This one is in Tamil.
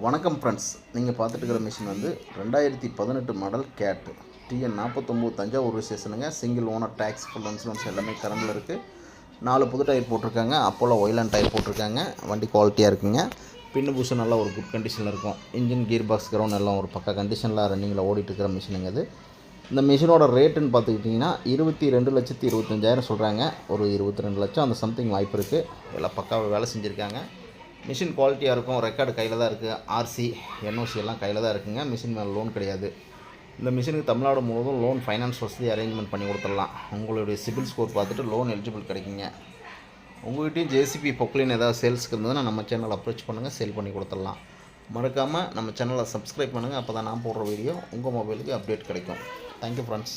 வணக்கம் ஃப்ரெண்ட்ஸ், நீங்கள் பார்த்துட்டு இருக்கிற மிஷின் வந்து 2018 மாடல் கேட் TN 49 தஞ்சாவூர் ஸ்டேஷனுங்க. Single owner, tax, full insurance எல்லாமே கரண்டில் இருக்குது. 4 புது டயர் போட்டிருக்காங்க. அப்போலோ ஒயிலான் டயர் போட்டிருக்காங்க. வண்டி குவாலிட்டியாக இருக்குங்க. பின்னு புஷு நல்லா ஒரு குட் கண்டிஷனில் இருக்கும். இன்ஜின், கீர் பாக்ஸ், கிரவுண்ட் எல்லாம் ஒரு பக்க கண்டிஷனில் ரன்னிங்கில் ஓடிட்டு இருக்கிற மிஷினுங்க அது. இந்த மிஷினோட ரேட்டுன்னு பார்த்துக்கிட்டிங்கன்னா 22,25,000 சொல்கிறாங்க. ஒரு 22 லட்சம் அந்த சம்திங் வாய்ப்பு இருக்குது. எல்லாம் பக்காவாக வேலை செஞ்சுருக்காங்க. மிஷின் குவாலிட்டியாக இருக்கும். ரெக்கார்டு கையில் தான் இருக்குது. ஆர்சி, என்ஓசி எல்லாம் கையில் தான் இருக்குங்க. மிஷின் மேலே லோன் கிடையாது. இந்த மிஷினுக்கு தமிழ்நாடு முழுவதும் லோன் ஃபைனான்ஸ் வசதி அரேஞ்ச்மெண்ட் பண்ணி கொடுத்துடலாம். உங்களுடைய சிபில் ஸ்கோர் பார்த்துட்டு லோன் எலிஜிபிள் கிடைக்குங்க. உங்கள்கிட்டையும் ஜேசிபி பொக்லின் ஏதாவது சேல்ஸுக்கு இருந்ததுன்னா நம்ம சேனல் அப்ரோச் பண்ணுங்கள், சேல் பண்ணி கொடுத்துடலாம். மறக்காமல் நம்ம சேனலை சப்ஸ்கிரைப் பண்ணுங்கள். அப்போ தான் நான் போடுற வீடியோ உங்கள் மொபைலுக்கு அப்டேட் கிடைக்கும். Thank you friends.